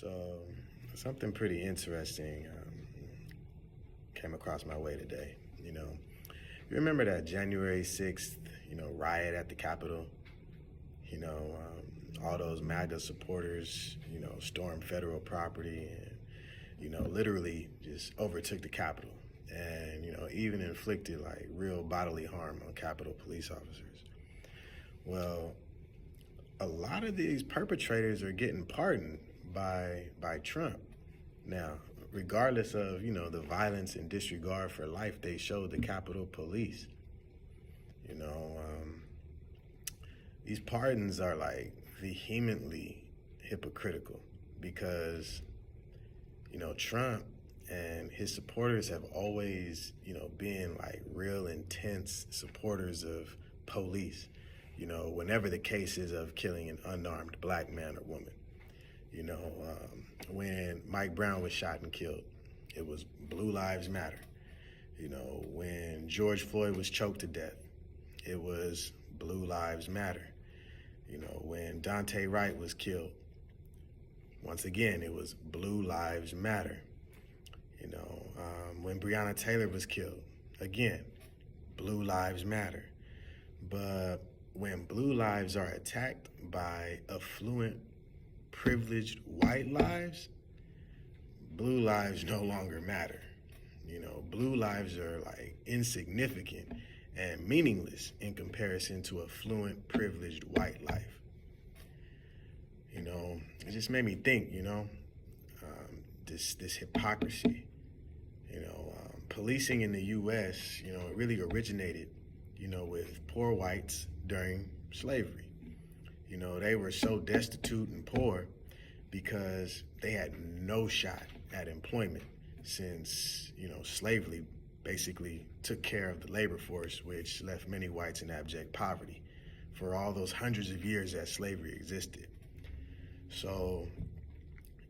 So something pretty interesting came across my way today. You remember that January 6th, riot at the Capitol? All those MAGA supporters, stormed federal property and, literally just overtook the Capitol and, even inflicted like real bodily harm on Capitol police officers. Well, a lot of these perpetrators are getting pardoned by Trump. Now, regardless of, the violence and disregard for life they showed the Capitol Police. These pardons are like vehemently hypocritical because, Trump and his supporters have always, been like real intense supporters of police, whenever the case is of killing an unarmed black man or woman. When Mike Brown was shot and killed, it was Blue Lives Matter. When George Floyd was choked to death, it was Blue Lives Matter. When Dante Wright was killed, once again, it was Blue Lives Matter. When Breonna Taylor was killed, again, Blue Lives Matter. But when blue lives are attacked by affluent, privileged white lives, blue lives no longer matter. Blue lives are like insignificant and meaningless in comparison to affluent, privileged white life. It just made me think, this hypocrisy. Policing in the U.S., it really originated, with poor whites during slavery. They were so destitute and poor because they had no shot at employment since, slavery basically took care of the labor force, which left many whites in abject poverty for all those hundreds of years that slavery existed. So,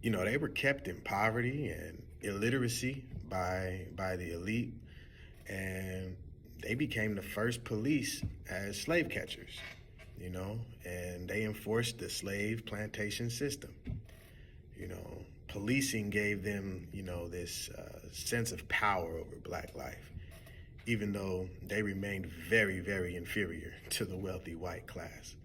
they were kept in poverty and illiteracy by the elite, and they became the first police as slave catchers, and they enforced the slave plantation system. Policing gave them, this sense of power over black life, even though they remained very, very inferior to the wealthy white class.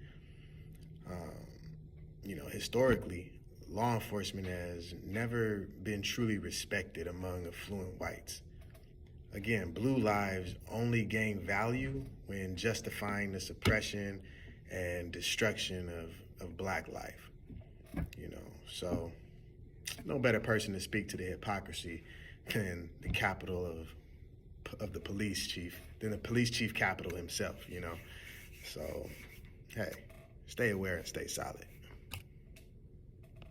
Historically, law enforcement has never been truly respected among affluent whites. Again, blue lives only gain value when justifying the suppression and destruction of black life. So no better person to speak to the hypocrisy than the capital of the police chief, than the police chief capital himself, So, hey, stay aware and stay solid.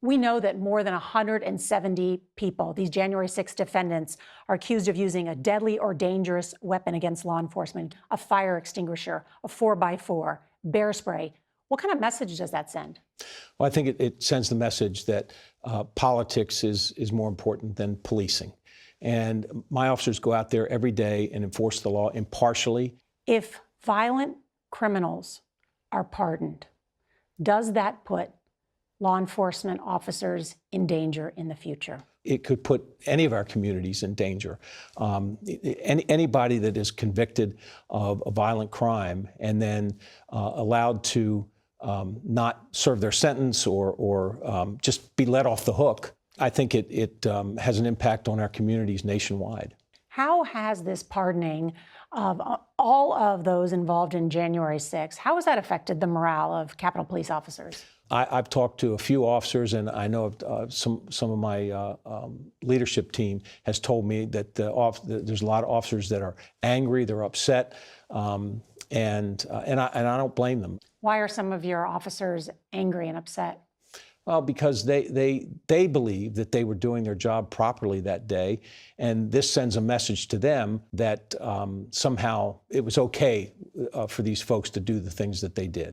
We know that more than 170 people, these January 6 defendants, are accused of using a deadly or dangerous weapon against law enforcement, a fire extinguisher, a 4x4, bear spray. What kind of message does that send? Well, I think it sends the message that politics is more important than policing. And my officers go out there every day and enforce the law impartially. If violent criminals are pardoned, does that put law enforcement officers in danger in the future? It could put any of our communities in danger. Anybody that is convicted of a violent crime and then allowed to not serve their sentence or just be let off the hook, I think it has an impact on our communities nationwide. How has this pardoning of all of those involved in January 6th, how has that affected the morale of Capitol Police officers? I've talked to a few officers, and I know some of my leadership team has told me that there's a lot of officers that are angry, they're upset, and I don't blame them. Why are some of your officers angry and upset? Well, because they believe that they were doing their job properly that day, and this sends a message to them that somehow it was okay for these folks to do the things that they did.